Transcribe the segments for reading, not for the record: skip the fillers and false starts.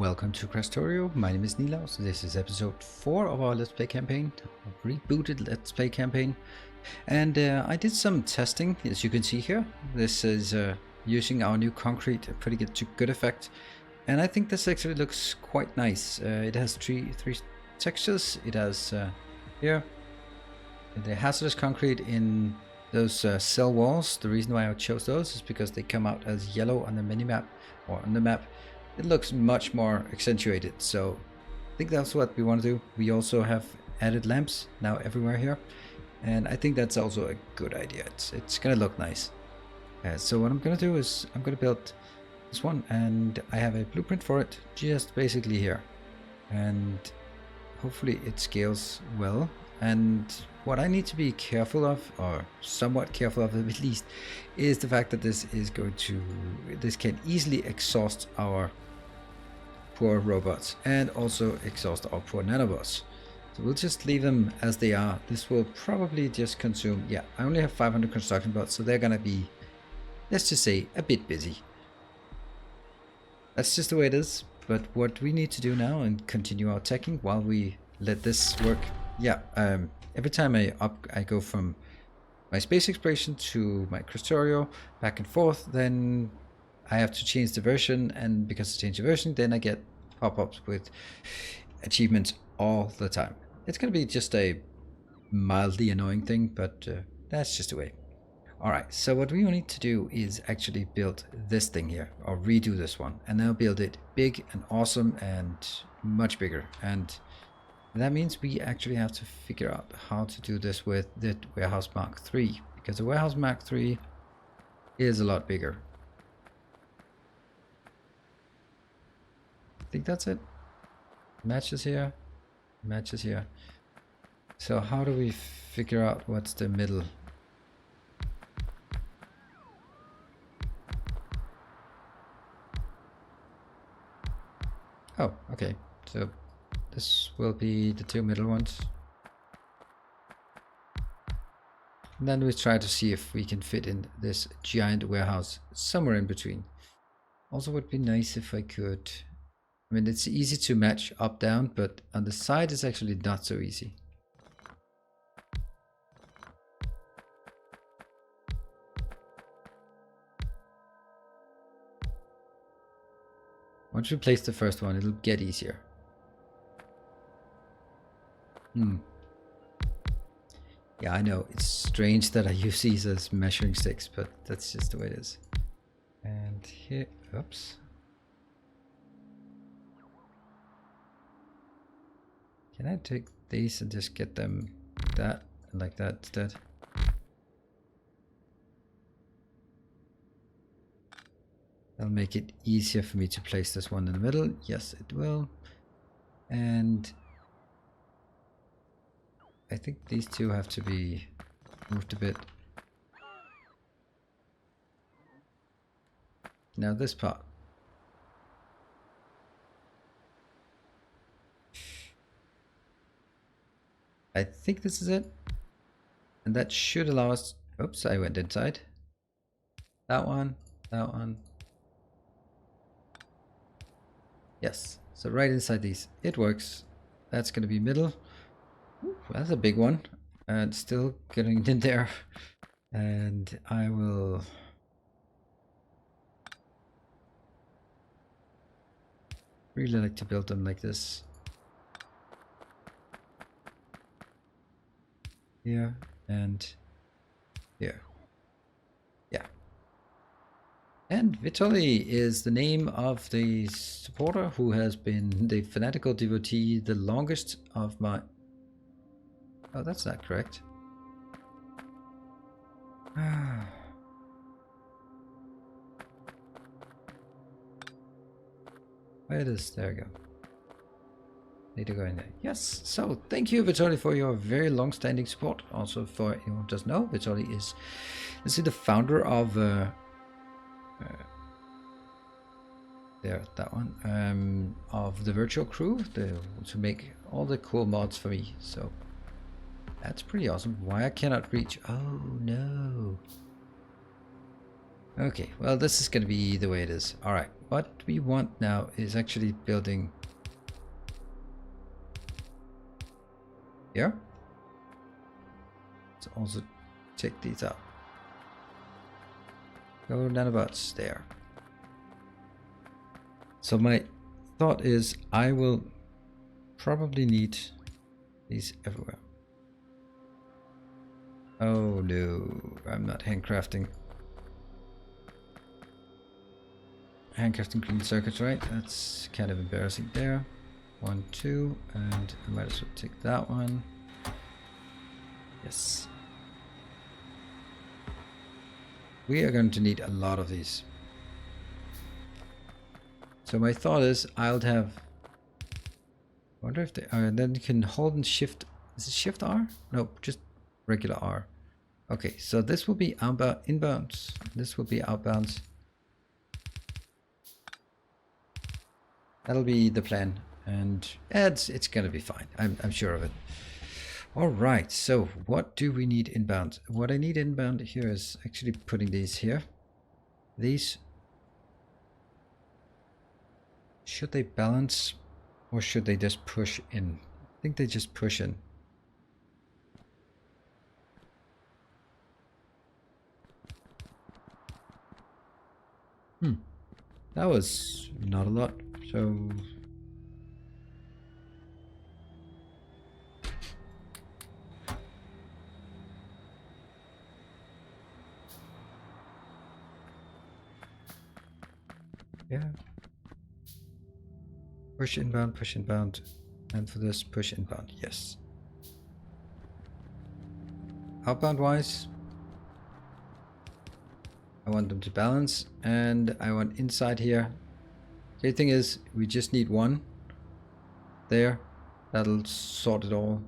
Welcome to Krastorio. My name is Nilaus. This is episode 4 of our Let's Play campaign, a rebooted Let's Play campaign. And I did some testing, as you can see here. This is using our new concrete, pretty good effect. And I think this actually looks quite nice. It has three textures. It has here the hazardous concrete in those cell walls. The reason why I chose those is because they come out as yellow on the minimap or on the map. It looks much more accentuated, so I think that's what we want to do. We also have added lamps now everywhere here, and I think that's also a good idea. It's gonna look nice. So what I'm gonna do is I'm gonna build this one, and I have a blueprint for it just basically here, and hopefully it scales well. And what I need to be careful of, or somewhat careful of at least, is the fact that this can easily exhaust our poor robots and also exhaust our poor nanobots. So we'll just leave them as they are. This will probably just consume, yeah, I only have 500 construction bots, so they're gonna be, let's just say, a bit busy. That's just the way it is. But what we need to do now and continue our teching while we let this work. Yeah, every time I go from my space exploration to my Krastorio back and forth, then I have to change the version, and because I change the version, then I get pop-ups with achievements all the time. It's gonna be just a mildly annoying thing, but that's just the way. Alright, so what we need to do is actually build this thing here, or redo this one, and now build it big and awesome and much bigger. And that means we actually have to figure out how to do this with the Warehouse Mark III, because the Warehouse Mark III is a lot bigger. I think that's it. Matches here, matches here. So how do we figure out what's the middle? Oh, okay. So this will be the two middle ones. And then we try to see if we can fit in this giant warehouse somewhere in between. Also would be nice if I could, I mean, it's easy to match up down, but on the side it's actually not so easy. Once we place the first one, it'll get easier. Yeah, I know, it's strange that I use these as measuring sticks, but that's just the way it is. And here, oops. Can I take these and just get them like that and like that instead? That'll make it easier for me to place this one in the middle. Yes, it will. And I think these two have to be moved a bit. Now this part. I think this is it. And that should allow us... Oops, I went inside. That one, that one. Yes, so right inside these. It works. That's going to be middle. Ooh, that's a big one. And still getting in there. And I will... really like to build them like this. Here and here. Yeah. And Vitoli is the name of the supporter who has been the fanatical devotee the longest of my... Oh, that's not correct. Where it is, there we go. Need to go in there. Yes, so thank you, Vitoli, for your very long-standing support. Also, for anyone who doesn't know, Vitoli is, let's see, the founder of there, that one, of the virtual crew, to make all the cool mods for me. So that's pretty awesome. Why I cannot reach? Oh no. Okay, well, this is going to be the way it is. All right, what we want now is actually building here. Let's also check these out. Go nanobots there. So my thought is I will probably need these everywhere. Oh no, I'm not handcrafting. Handcrafting green circuits, right? That's kind of embarrassing there. 1, 2, and I might as well take that one. Yes. We are going to need a lot of these. So my thought is I'll have... I wonder if they are... And then you can hold and shift... Is it shift R? No, just regular R. Okay, so this will be outbound, inbounds. This will be outbounds. That'll be the plan. And it's going to be fine. I'm sure of it. All right, so what do we need inbound? What I need inbound here is actually putting these here. These... Should they balance or should they just push in? I think they just push in. That was not a lot, so... Yeah. Push inbound, and for this, push inbound, yes. Outbound wise, I want them to balance, and I want inside here. The thing is, we just need one there. That'll sort it all,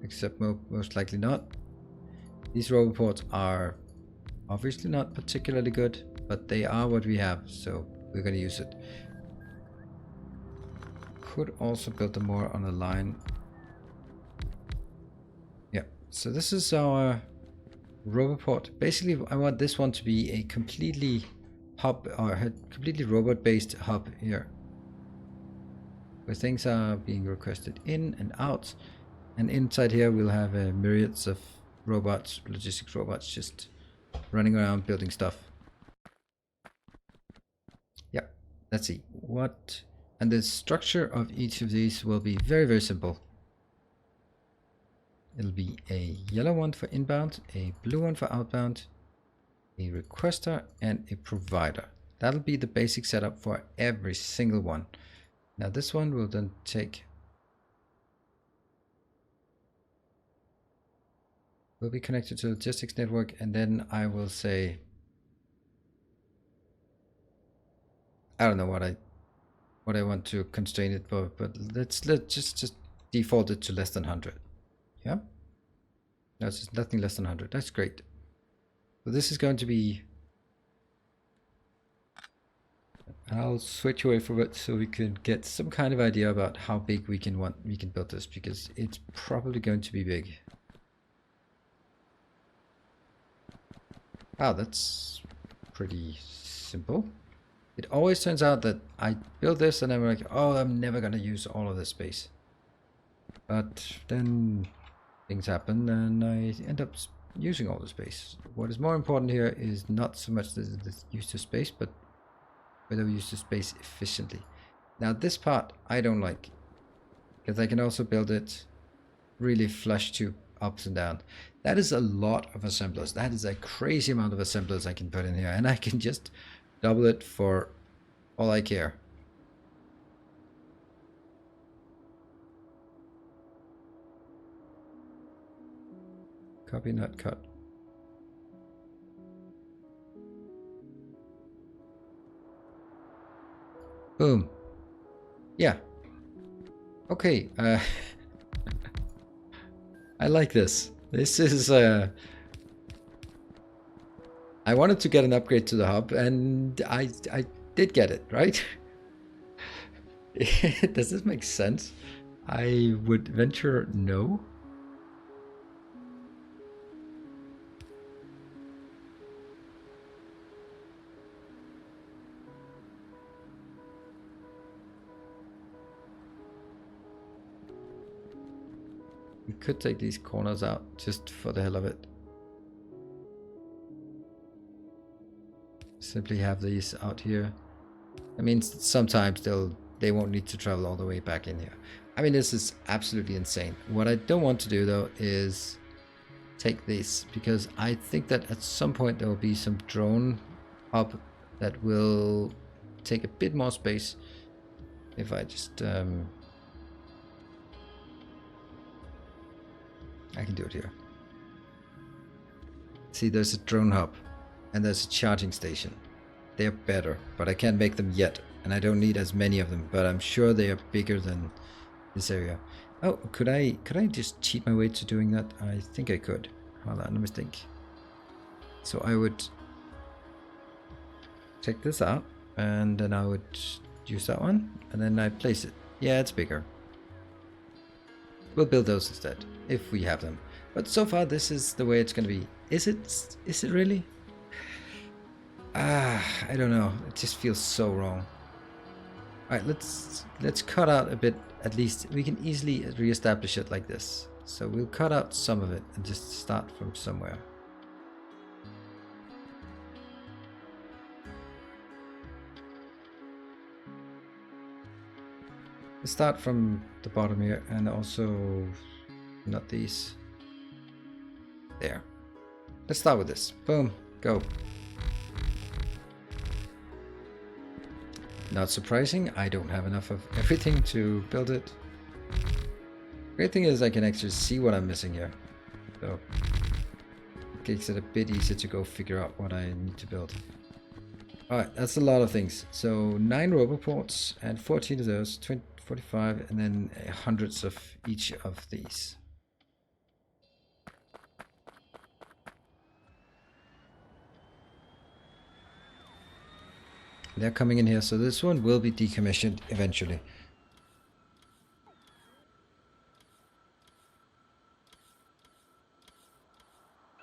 except most likely not. These roboports are obviously not particularly good, but they are what we have, so we're going to use it. Could also build them more on a line. Yeah, so this is our roboport. Basically, I want this one to be a completely hub or completely robot-based hub here, where things are being requested in and out, and inside here we'll have myriads of robots, logistics robots, just running around building stuff. Yeah, let's see what. And the structure of each of these will be very, very simple. It'll be a yellow one for inbound, a blue one for outbound, a requester, and a provider. That'll be the basic setup for every single one. Now this one will then will be connected to the logistics network, and then I will say, I don't know what I want to constrain it for, but let's just default it to less than 100. Yeah, that's nothing less than 100. That's great. So this is going to be, I'll switch away from it so we can get some kind of idea about how big we can build this, because it's probably going to be big. Wow, that's pretty simple. It always turns out that I build this and I'm like, oh, I'm never going to use all of this space. But then things happen and I end up using all the space. What is more important here is not so much the use of space, but whether we use the space efficiently. Now this part I don't like, because I can also build it really flush to ups and down. That is a lot of assemblers. That is a crazy amount of assemblers I can put in here, and I can just double it for all I care. Copy, not cut. Boom. Yeah. Okay. I like this. This is I wanted to get an upgrade to the hub, and I did get it, right? Does this make sense? I would venture no. could take these corners out just for the hell of it. Simply have these out here. I mean, sometimes they won't need to travel all the way back in here. I mean, this is absolutely insane. What I don't want to do though is take this, because I think that at some point there will be some drone hub that will take a bit more space. If I just I can do it here. See, there's a drone hub and there's a charging station. They're better, but I can't make them yet, and I don't need as many of them, but I'm sure they are bigger than this area. Oh, could I just cheat my way to doing that? I think I could. Hold on, let me think. So I would take this out, and then I would use that one, and then I place it. Yeah, it's bigger. We'll build those instead, if we have them. But so far, this is the way it's gonna be. Is it? Is it really? I don't know. It just feels so wrong. All right, let's cut out a bit. At least we can easily reestablish it like this. So we'll cut out some of it and just start from somewhere. Let's start from the bottom here, and also not these. There. Let's start with this. Boom. Go. Not surprising, I don't have enough of everything to build it. Great thing is I can actually see what I'm missing here. So it makes it a bit easier to go figure out what I need to build. Alright, that's a lot of things. So 9 roboports and 14 of those, 45, and then hundreds of each of these. They're coming in here, so this one will be decommissioned eventually.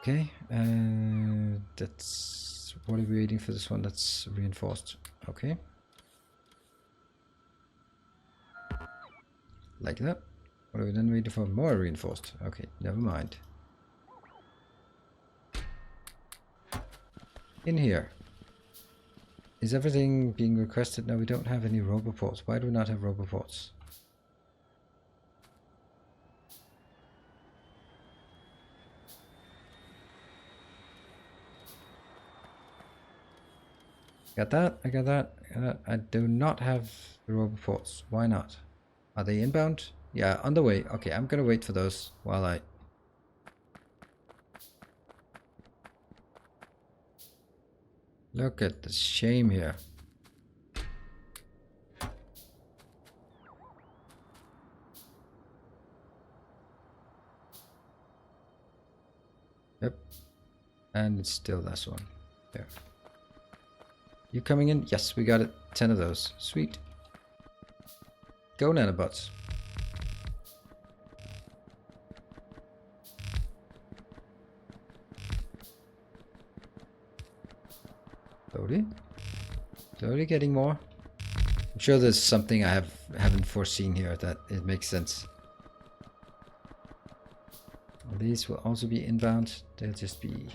Okay, that's... what are we waiting for this one? That's reinforced. Okay. Like that. What are we then waiting for? More reinforced. Okay, never mind. In here. Is everything being requested? No, we don't have any roboports. Why do we not have roboports? Got that, I got that, I got that. I do not have the roboports. Why not? Are they inbound? Yeah, on the way. Okay, I'm gonna wait for those while I... Look at the shame here. Yep. And it's still this one. There. You coming in? Yes, we got it. 10 of those. Sweet. Go nanobots. Slowly. Slowly getting more. I'm sure there's something I haven't foreseen here that it makes sense. These will also be inbound. They'll just be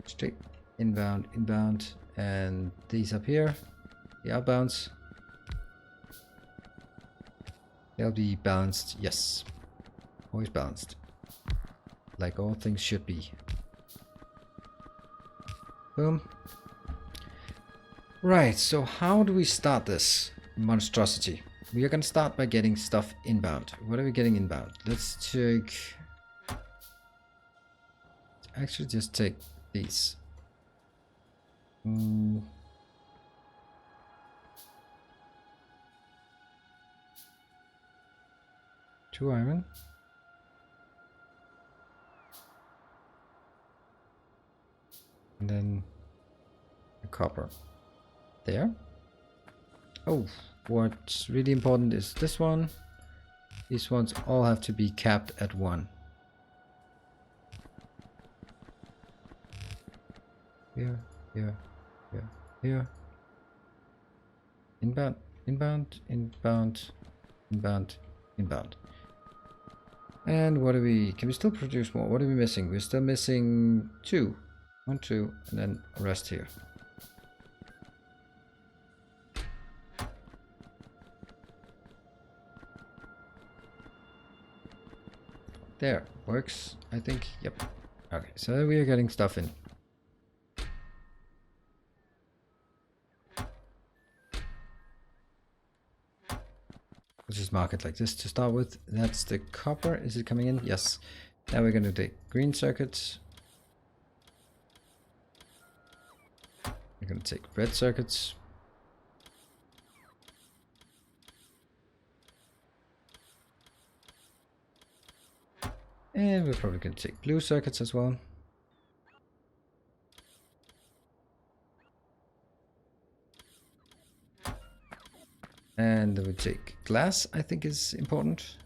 straight inbound, inbound. And these up here, the outbounds, they'll be balanced. Yes, always balanced, like all things should be. Boom. Right, so how do we start this monstrosity? We are going to start by getting stuff inbound. What are we getting inbound? Let's take... actually just take these. 2 iron. And then a copper. There. Oh, what's really important is this one. These ones all have to be capped at 1. Here, here, here, here. Inbound, inbound, inbound, inbound, inbound. And what do we... Can we still produce more? What are we missing? We're still missing 2. 1, 2, and then rest here. There. Works, I think. Yep. Okay, so we are getting stuff in. Let's just mark it like this to start with. That's the copper. Is it coming in? Yes. Now we're going to take green circuits. We're going to take red circuits. And we're probably going to take blue circuits as well. And we take glass, I think is important.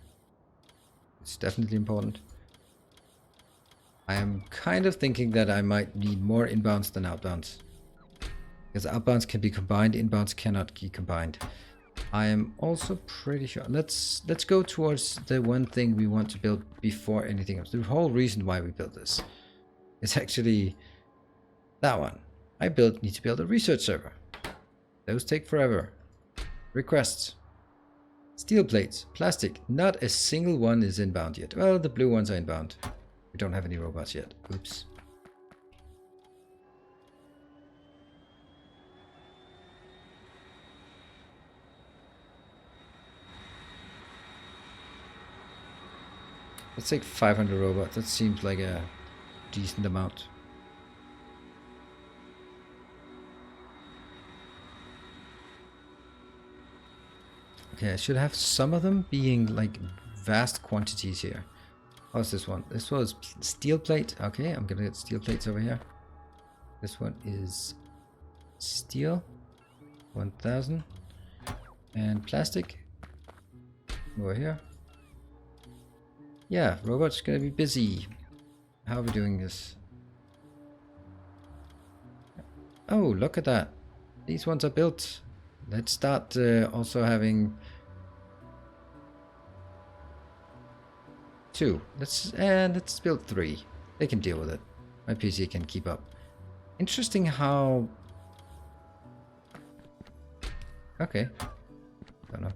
It's definitely important. I am kind of thinking that I might need more inbounds than outbounds. Because outbounds can be combined, inbounds cannot be combined. I am also pretty sure. Let's go towards the one thing we want to build before anything else. The whole reason why we built this is actually that one. Need to build a research server. Those take forever. Requests. Steel plates. Plastic. Not a single one is inbound yet. Well, the blue ones are inbound. We don't have any robots yet. Oops. Let's take 500 robots. That seems like a decent amount. Okay, I should have some of them being like vast quantities here. How's this one? This was steel plate. Okay, I'm gonna get steel plates over here. This one is steel, 1000, and plastic over here. Yeah, robots gonna be busy. How are we doing this? Oh, look at that. These ones are built. Let's start also having 2. Let's build 3. They can deal with it. My PC can keep up. Interesting how... Okay. Don't know.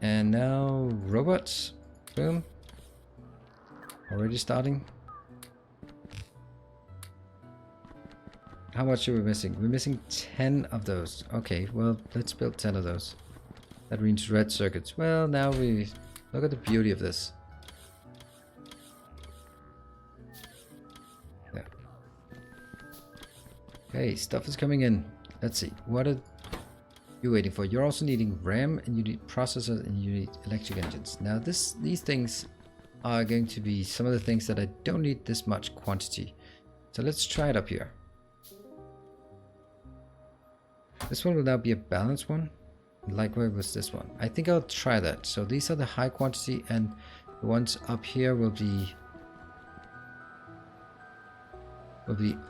And now robots. Boom. Already starting. How much are we missing? We're missing 10 of those. Okay, well, let's build 10 of those. That means red circuits. Well, now we... Look at the beauty of this. Yeah. Okay, stuff is coming in. Let's see. What are you waiting for? You're also needing RAM, and you need processors, and you need electric engines. Now, these things are going to be some of the things that I don't need this much quantity. So let's try it up here. This one will now be a balanced one. Likewise with this one. I think I'll try that. So these are the high quantity, and the ones up here will be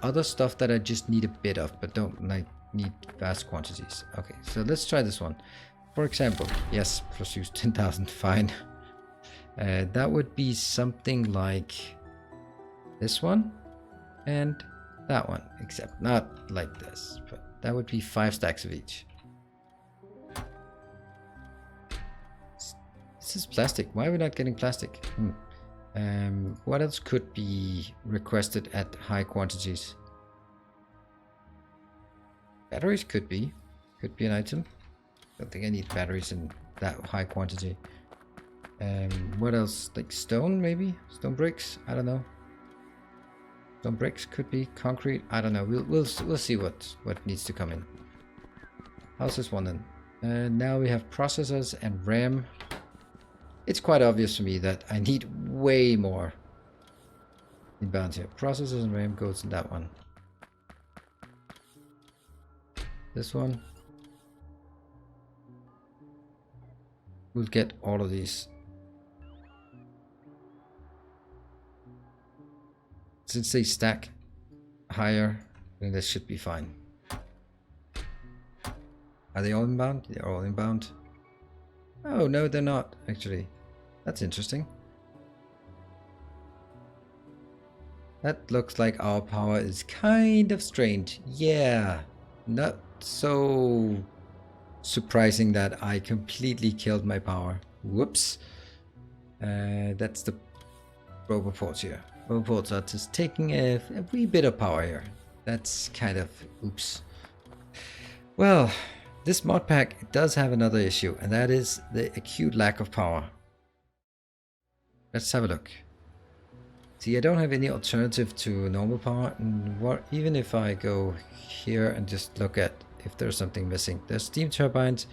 other stuff that I just need a bit of, but don't like need vast quantities. Okay, so let's try this one. For example, yes, produce 10,000, fine. That would be something like this one and that one, except not like this, but that would be 5 stacks of each. This is plastic. Why are we not getting plastic? What else could be requested at high quantities? Batteries could be an item. I don't think I need batteries in that high quantity. What else? Like stone, maybe? Stone bricks? I don't know. Stone bricks could be concrete. I don't know. We'll see what needs to come in. How's this one then? Now we have processors and RAM. It's quite obvious for me that I need way more inbound here. Processors and RAM goes in that one. This one. We'll get all of these. Since they stack higher, then this should be fine. Are they all inbound? They're all inbound. Oh, no, they're not, actually. That's interesting. That looks like our power is kind of strained. Yeah, not so surprising that I completely killed my power. Whoops. That's the roboports here. Roboports are just taking a wee bit of power here. That's kind of oops. Well, this mod pack does have another issue, and that is the acute lack of power. Let's have a look. See, I don't have any alternative to normal power, and even if I go here and just look at if there's something missing. There's steam turbines,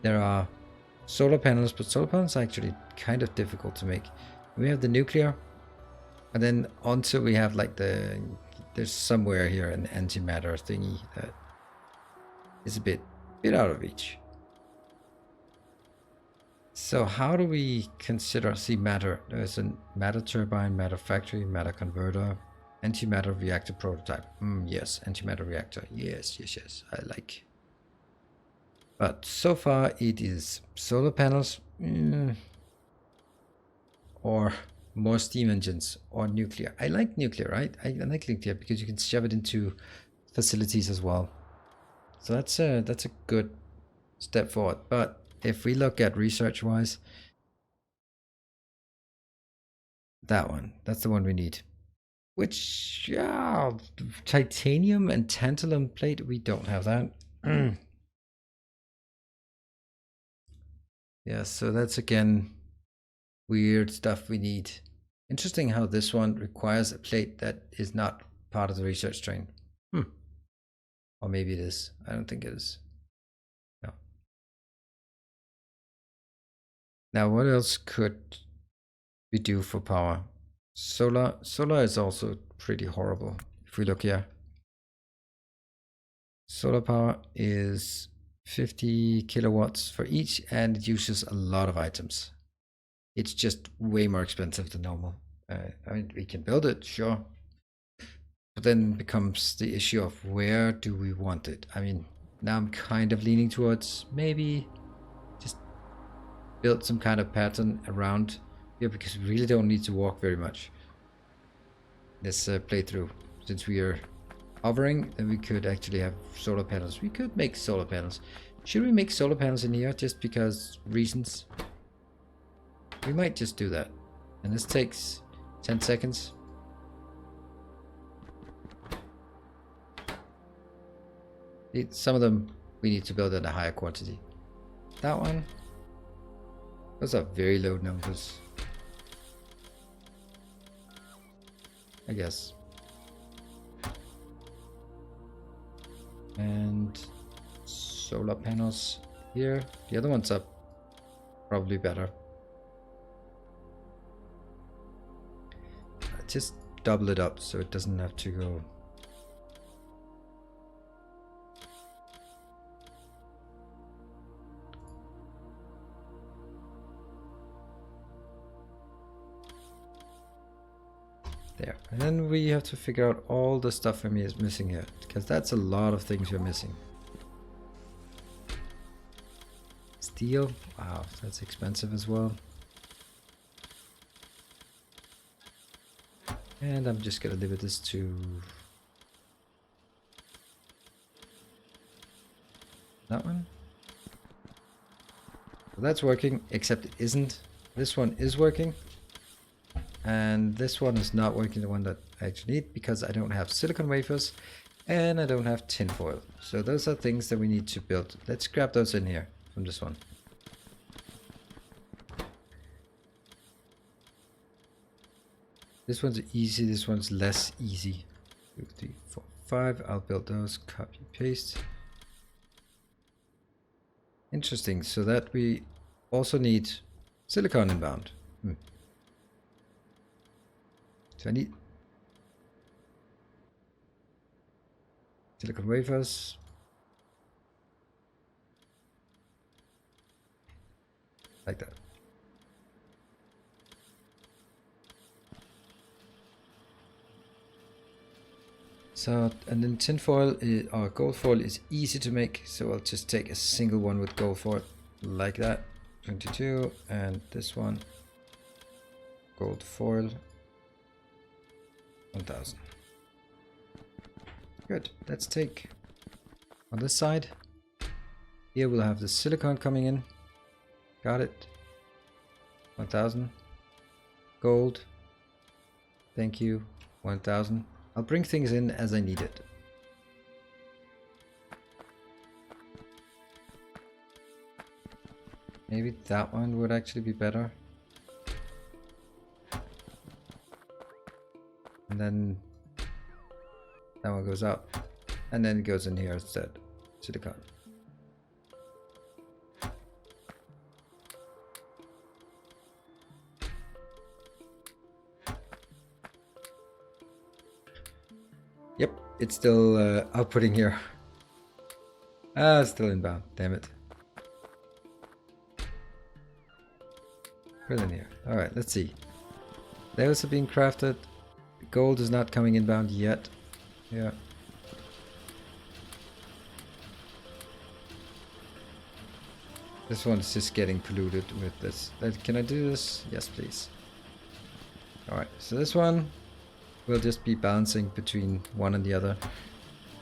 there are solar panels, but solar panels are actually kind of difficult to make. We have the nuclear, and then onto we have like there's somewhere here an antimatter thingy that is a bit out of reach. So how do we consider, see, matter? There's a matter turbine, matter factory, matter converter, antimatter reactor prototype. Yes, antimatter reactor. Yes, I like. But so far it is solar panels, or more steam engines, or nuclear. I like nuclear, right? I like nuclear because you can shove it into facilities as well. So that's a good step forward. But if we look at research wise, that's the one we need. Which, yeah, titanium and tantalum plate, we don't have that. Yeah, so that's again weird stuff we need. Interesting how this one requires a plate that is not part of the research train. Or maybe it is. I don't think it is. No. Now, what else could we do for power? Solar is also pretty horrible. If we look here, solar power is 50 kilowatts for each, and it uses a lot of items. It's just way more expensive than normal. I mean, we can build it, sure, but then becomes the issue of where do we want it. I mean, now I'm kind of leaning towards maybe just build some kind of pattern around here, because we really don't need to walk very much this playthrough. Since we are hovering, then we could actually have solar panels. We could make solar panels. Should we make solar panels in here just because reasons? We might just do that. And this takes 10 seconds. Some of them we need to build at a higher quantity. That one, those are very low numbers, I guess. And solar panels here. The other one's up, probably better. Just double it up so it doesn't have to go. There. And then we have to figure out all the stuff for me is missing here, because that's a lot of things we're missing. Steel, wow, that's expensive as well. And I'm just gonna limit this to that one. So that's working, except it isn't. This one is working. And this one is not working, the one that I actually need, because I don't have silicon wafers and I don't have tin foil. So those are things that we need to build. Let's grab those in here from this one. This one's easy, this one's less easy. 2, 3, 4, 5. I'll build those, copy, paste. Interesting, so that we also need silicon inbound. So I need silicon wafers. Like that. So, and then tin foil or gold foil is easy to make, so I'll just take a single one with gold foil like that. 22, and this one, gold foil, 1000. Good. Let's take on this side. Here we'll have the silicon coming in. Got it. 1000. Gold. Thank you. 1000. I'll bring things in as I need it. Maybe that one would actually be better. And then that one goes out. And then it goes in here instead. Silicon. Yep, it's still outputting here. Ah, it's still inbound. Damn it. Put it in here. Alright, let's see. Those are being crafted. Gold is not coming inbound yet. Yeah. This one's just getting polluted with this. Can I do this? Yes, please. Alright, so this one will just be balancing between one and the other.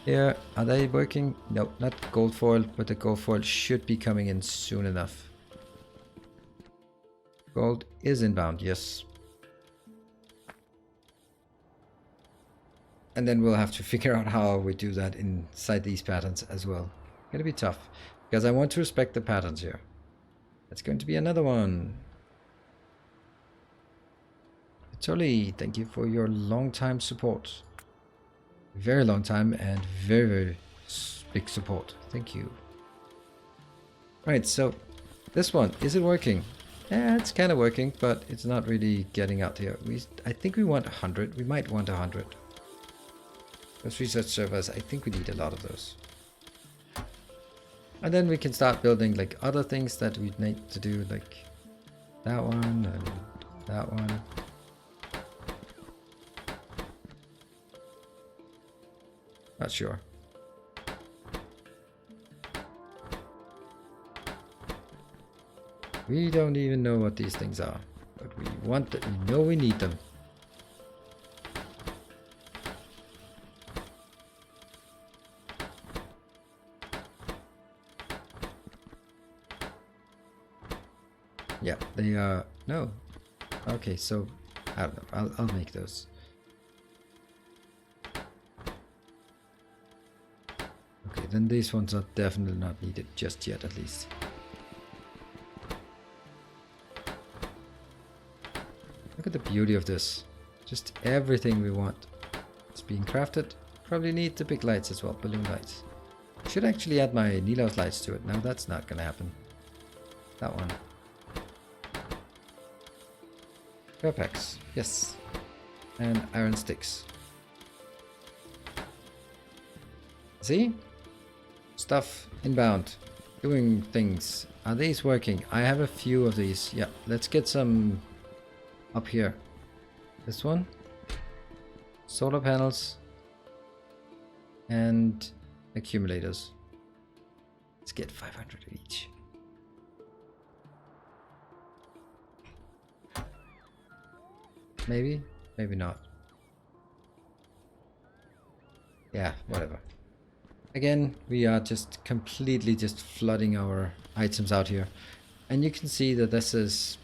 Here, are they working? No, not gold foil, but the gold foil should be coming in soon enough. Gold is inbound, yes. And then we'll have to figure out how we do that inside these patterns as well. Gonna be tough, because I want to respect the patterns here. That's going to be another one. Totally, thank you for your long time support. Very long time and very, very big support. Thank you. Right, so this one, is it working? Yeah, it's kind of working, but it's not really getting out here. I think we want 100. We might want 100. Those research servers, I think we need a lot of those. And then we can start building like other things that we need to do, like that one and that one. Not sure. We don't even know what these things are, but we want them. We know we need them. Yeah, they are. No. Okay, so I don't know. I'll make those. Okay, then these ones are definitely not needed just yet, at least. Look at the beauty of this. Just everything we want. It's being crafted. Probably need the big lights as well, balloon lights. Should actually add my Nilos lights to it. Now that's not gonna happen. That one. Packs, yes. And iron sticks. See? Stuff inbound. Doing things. Are these working? I have a few of these. Yeah, let's get some up here. This one. Solar panels. And accumulators. Let's get 500 of each. Maybe, maybe not. Yeah, whatever. Again, we are just completely just flooding our items out here. And you can see that this is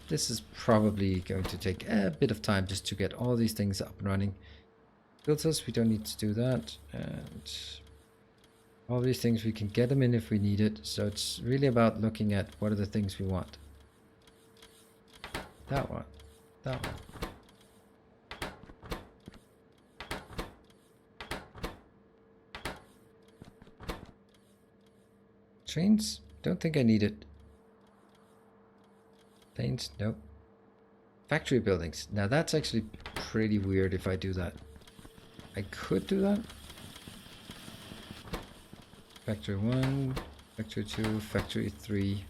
probably going to take a bit of time just to get all these things up and running. Filters, we don't need to do that. And all these things, we can get them in if we need it. So it's really about looking at what are the things we want. That one. That one. Trains? Don't think I need it. Planes? Nope. Factory buildings. Now that's actually pretty weird if I do that. I could do that. Factory 1, Factory 2, Factory 3.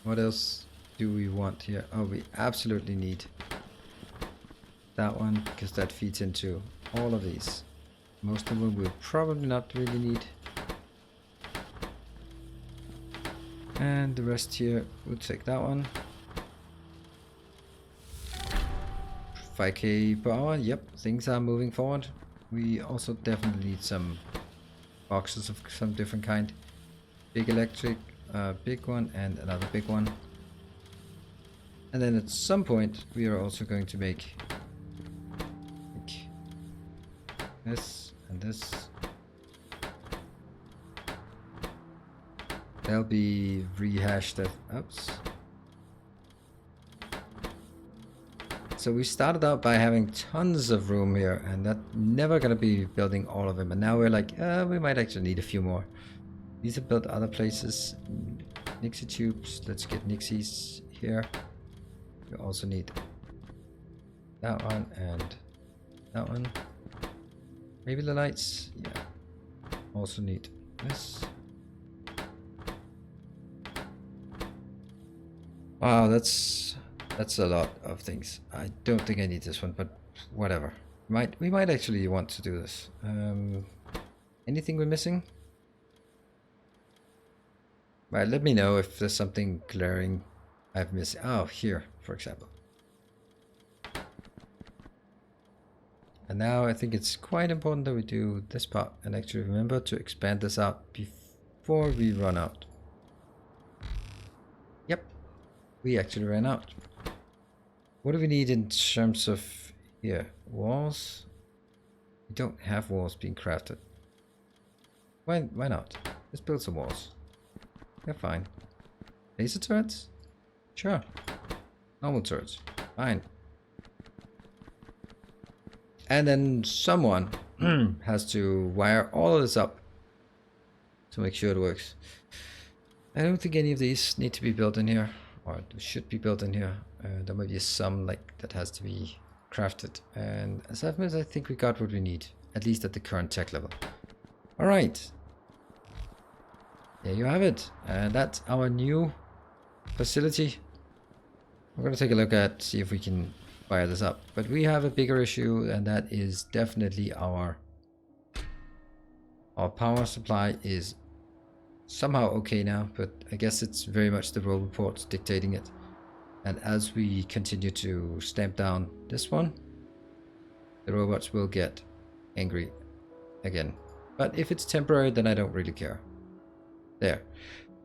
What else do we want here? Oh, we absolutely need that one because that feeds into all of these. Most of them we'll probably not really need. And the rest here, we'll take that one. 5k per hour, yep, things are moving forward. We also definitely need some boxes of some different kind. Big electric, big one, and another big one. And then at some point we are also going to make this and this. They'll be rehashed at, oops. So we started out by having tons of room here, and that never gonna be building all of them. And now we're like, we might actually need a few more. These are built other places. Nixie tubes. Let's get Nixies here. We also need that one and that one. Maybe the lights. Yeah. Also need this. Wow, that's a lot of things. I don't think I need this one, but whatever. We might actually want to do this. Anything we're missing? Right, let me know if there's something glaring I've missed. Oh, here, for example. And now I think it's quite important that we do this part and actually remember to expand this out before we run out. Yep, we actually ran out. What do we need in terms of here? Walls? We don't have walls being crafted. Why not? Let's build some walls. Yeah, fine. Laser turrets? Sure. Normal turrets. Fine. And then someone has to wire all of this up to make sure it works. I don't think any of these need to be built in here, or should be built in here. There might be some like that has to be crafted. And as I've mentioned, I think we got what we need, at least at the current tech level. All right. There you have it. That's our new facility. We're going to take a look at, see if we can fire this up. But we have a bigger issue, and that is definitely our power supply is somehow okay now, but I guess it's very much the roll reports dictating it. And as we continue to stamp down this one, the robots will get angry again. But if it's temporary, then I don't really care. There.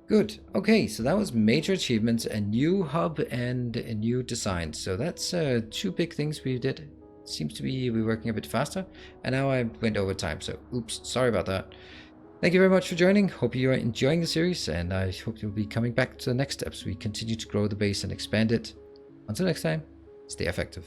Good. Okay, so that was major achievements, a new hub and a new design. So that's two big things we did. Seems to be we're working a bit faster. And now I went over time, so oops, sorry about that. Thank you very much for joining. Hope you are enjoying the series, and I hope you'll be coming back to the next steps. We continue to grow the base and expand it. Until next time, stay effective.